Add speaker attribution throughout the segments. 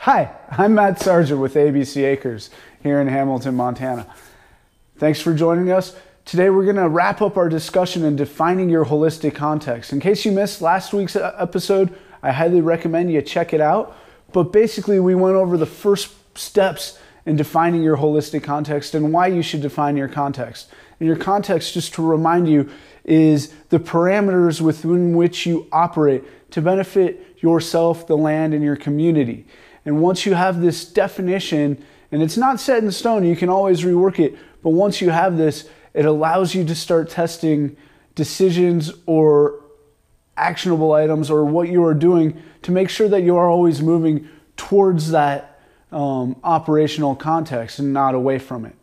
Speaker 1: Hi, I'm Matt Sargent with ABC Acres here in Hamilton, Montana. Thanks for joining us. Today we're going to wrap up our discussion in defining your holistic context. In case you missed last week's episode, I highly recommend you check it out. But basically we went over the first steps in defining your holistic context and why you should define your context. And your context, just to remind you, is the parameters within which you operate to benefit yourself, the land, and your community. And once you have this definition, and it's not set in stone, you can always rework it, but once you have this, it allows you to start testing decisions or actionable items or what you are doing to make sure that you are always moving towards that operational context and not away from it.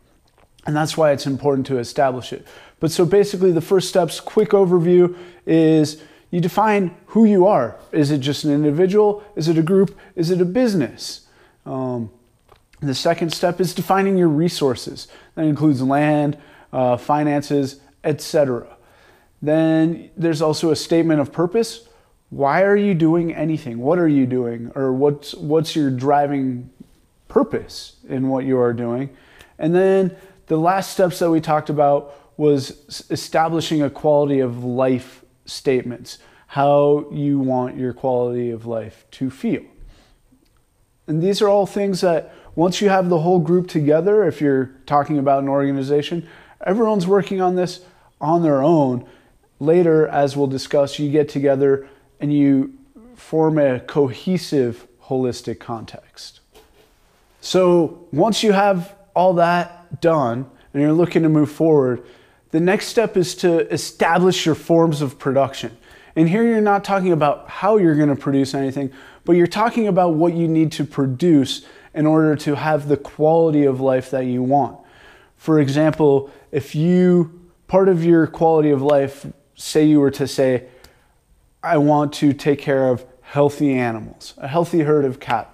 Speaker 1: And that's why it's important to establish it. But so basically the first steps, quick overview, is you define who you are. Is it just an individual? Is it a group? Is it a business? The second step is defining your resources. That includes land, finances, etc. Then there's also a statement of purpose. Why are you doing anything? What are you doing? Or what's your driving purpose in what you are doing? And then the last steps that we talked about was establishing a quality of life statements, how you want your quality of life to feel. And these are all things that once you have the whole group together, if you're talking about an organization, everyone's working on this on their own. Later, as we'll discuss, you get together and you form a cohesive, holistic context. So once you have all that done and you're looking to move forward, the next step is to establish your forms of production. And here you're not talking about how you're going to produce anything, but you're talking about what you need to produce in order to have the quality of life that you want. For example, if part of your quality of life, say you were to say, I want to take care of healthy animals, a healthy herd of cattle.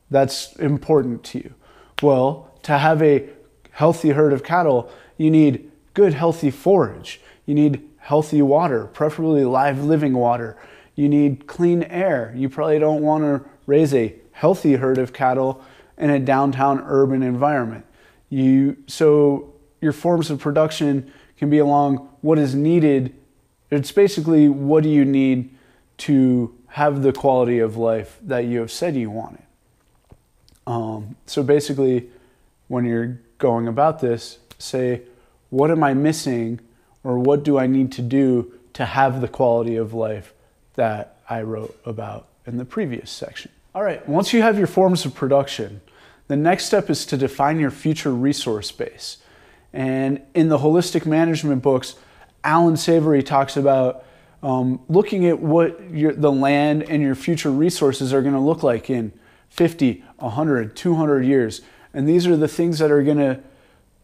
Speaker 1: That's important to you. Well, to have a healthy herd of cattle, you need good, healthy forage. You need healthy water, preferably live living water. You need clean air. You probably don't want to raise a healthy herd of cattle in a downtown urban environment. So your forms of production can be along what is needed. It's basically what do you need to have the quality of life that you have said you wanted. So basically, when you're going about this, say, what am I missing, or what do I need to do to have the quality of life that I wrote about in the previous section? All right, once you have your forms of production, the next step is to define your future resource base. And in the holistic management books, Alan Savory talks about looking at what the land and your future resources are going to look like in 50, 100, 200 years. And these are the things that are going to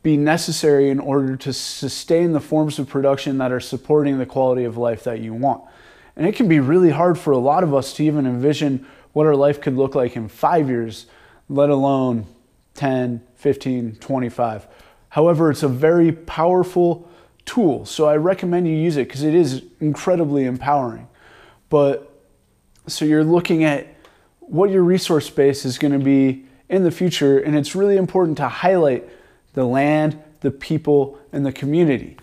Speaker 1: be necessary in order to sustain the forms of production that are supporting the quality of life that you want. And it can be really hard for a lot of us to even envision what our life could look like in 5 years, let alone 10, 15, 25. However, it's a very powerful tool, so I recommend you use it because it is incredibly empowering. So you're looking at what your resource base is going to be in the future, and it's really important to highlight the land, the people, and the community.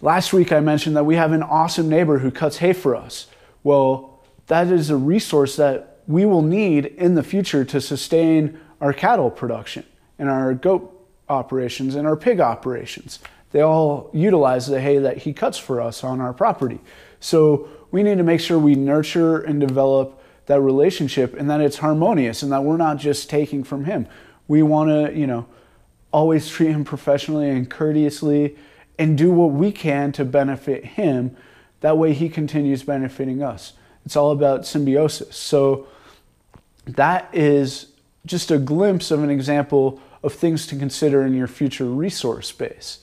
Speaker 1: Last week I mentioned that we have an awesome neighbor who cuts hay for us. Well, that is a resource that we will need in the future to sustain our cattle production and our goat operations and our pig operations. They all utilize the hay that he cuts for us on our property. So we need to make sure we nurture and develop that relationship and that it's harmonious and that we're not just taking from him. We want to, always treat him professionally and courteously and do what we can to benefit him. That way he continues benefiting us. It's all about symbiosis. So that is just a glimpse of an example of things to consider in your future resource base.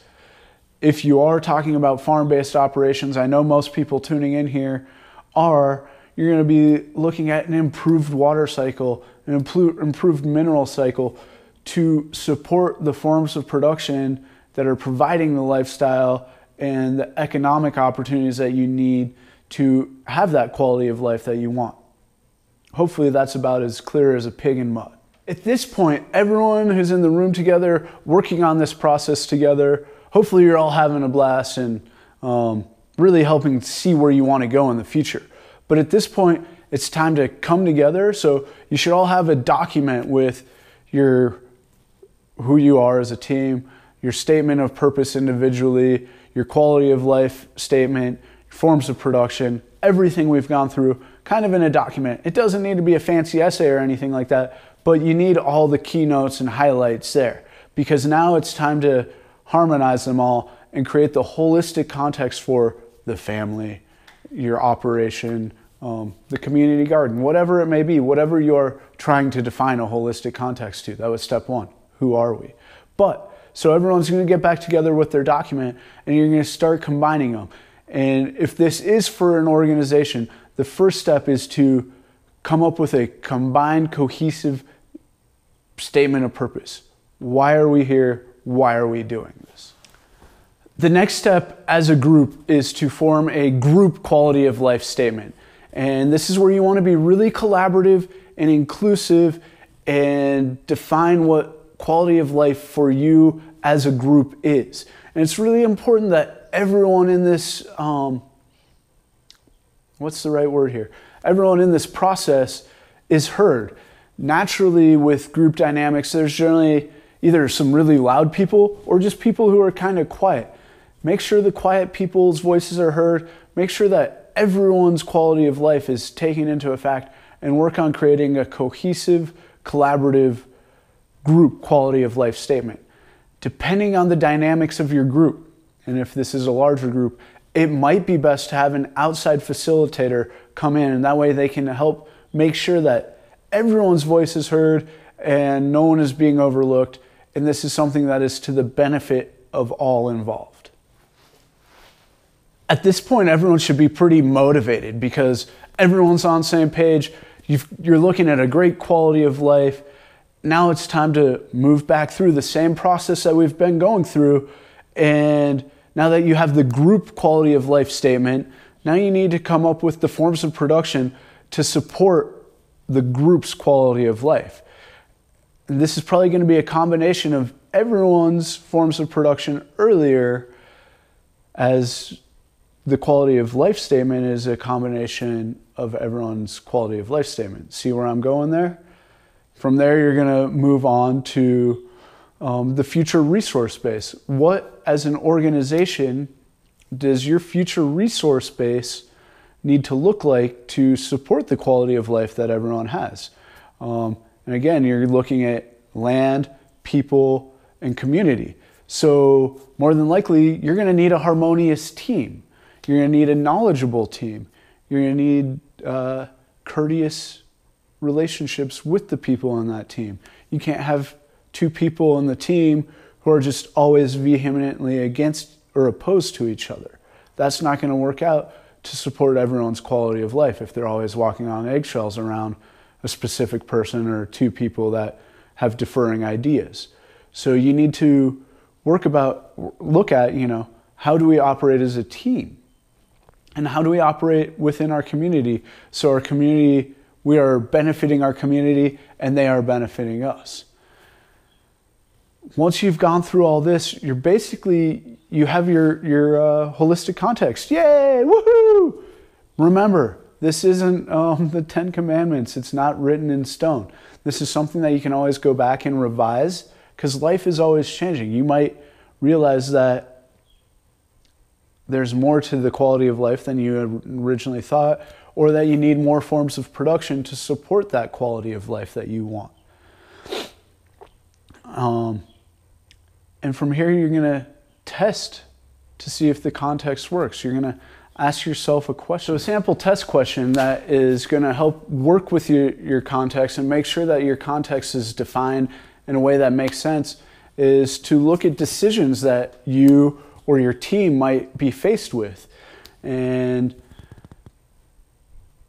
Speaker 1: If you are talking about farm-based operations, I know most people tuning in here you're going to be looking at an improved water cycle, an improved mineral cycle, to support the forms of production that are providing the lifestyle and the economic opportunities that you need to have that quality of life that you want. Hopefully that's about as clear as a pig in mud. At this point, everyone who's in the room together, working on this process together, hopefully you're all having a blast and really helping see where you want to go in the future. But at this point, it's time to come together. So you should all have a document with who you are as a team, your statement of purpose individually, your quality of life statement, forms of production, everything we've gone through kind of in a document. It doesn't need to be a fancy essay or anything like that, but you need all the keynotes and highlights there, because now it's time to harmonize them all and create the holistic context for the family, your operation, the community garden, whatever it may be, whatever you're trying to define a holistic context to. That was step one. Who are we? So everyone's going to get back together with their document and you're going to start combining them. And if this is for an organization, the first step is to come up with a combined, cohesive statement of purpose. Why are we here? Why are we doing this? The next step as a group is to form a group quality of life statement. And this is where you want to be really collaborative and inclusive and define what quality of life for you as a group is. And it's really important that everyone in this, what's the right word here? Everyone in this process is heard. Naturally, with group dynamics, there's generally either some really loud people or just people who are kind of quiet. Make sure the quiet people's voices are heard. Make sure that everyone's quality of life is taken into effect, and work on creating a cohesive, collaborative group quality of life statement. Depending on the dynamics of your group, and if this is a larger group, it might be best to have an outside facilitator come in, and that way they can help make sure that everyone's voice is heard and no one is being overlooked, and this is something that is to the benefit of all involved. At this point, everyone should be pretty motivated because everyone's on the same page. You're looking at a great quality of life. Now it's time to move back through the same process that we've been going through. And now that you have the group quality of life statement, now you need to come up with the forms of production to support the group's quality of life. And this is probably going to be a combination of everyone's forms of production earlier, as the quality of life statement is a combination of everyone's quality of life statement. See where I'm going there? From there, you're going to move on to the future resource base. What, as an organization, does your future resource base need to look like to support the quality of life that everyone has? And again, you're looking at land, people, and community. So more than likely, you're going to need a harmonious team. You're going to need a knowledgeable team. You're going to need courteous relationships with the people on that team. You can't have two people on the team who are just always vehemently against or opposed to each other. That's not going to work out to support everyone's quality of life if they're always walking on eggshells around a specific person or two people that have differing ideas. So you need to look at, how do we operate as a team? And how do we operate within our community so our community, we are benefiting our community and they are benefiting us? Once you've gone through all this, you have your holistic context. Yay, woohoo! Remember, this isn't the 10 Commandments. It's not written in stone. This is something that you can always go back and revise because life is always changing. You might realize that there's more to the quality of life than you had originally thought, or that you need more forms of production to support that quality of life that you want. And from here, you're going to test to see if the context works. You're going to ask yourself a question. So a sample test question that is going to help work with your context and make sure that your context is defined in a way that makes sense is to look at decisions that you or your team might be faced with. And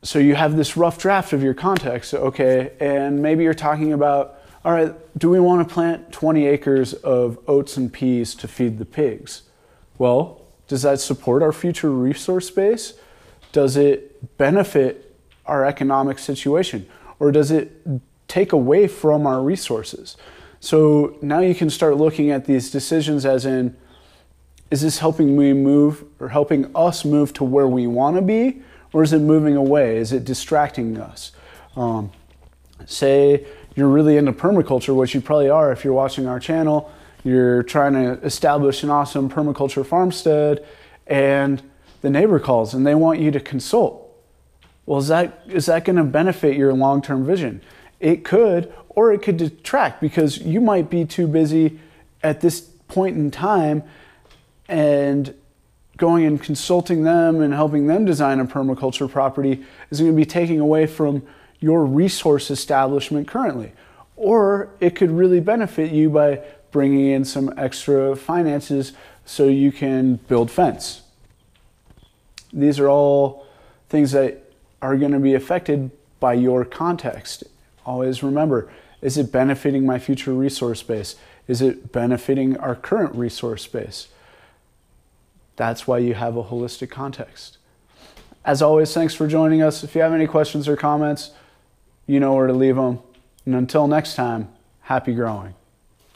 Speaker 1: so you have this rough draft of your context, okay, and maybe you're talking about, all right, do we want to plant 20 acres of oats and peas to feed the pigs? Well, does that support our future resource base? Does it benefit our economic situation? Or does it take away from our resources. So now you can start looking at these decisions as in, is this helping me move or helping us move to where we want to be, or is it moving away? Is it distracting us? Say you're really into permaculture, which you probably are if you're watching our channel. You're trying to establish an awesome permaculture farmstead, and the neighbor calls and they want you to consult. Well, is that going to benefit your long-term vision? It could, or it could detract, because you might be too busy at this point in time, and going and consulting them and helping them design a permaculture property is going to be taking away from your resource establishment currently. Or it could really benefit you by bringing in some extra finances so you can build fence. These are all things that are going to be affected by your context. Always remember, is it benefiting my future resource base? Is it benefiting our current resource base? That's why you have a holistic context. As always, thanks for joining us. If you have any questions or comments, you know where to leave them. And until next time, happy growing.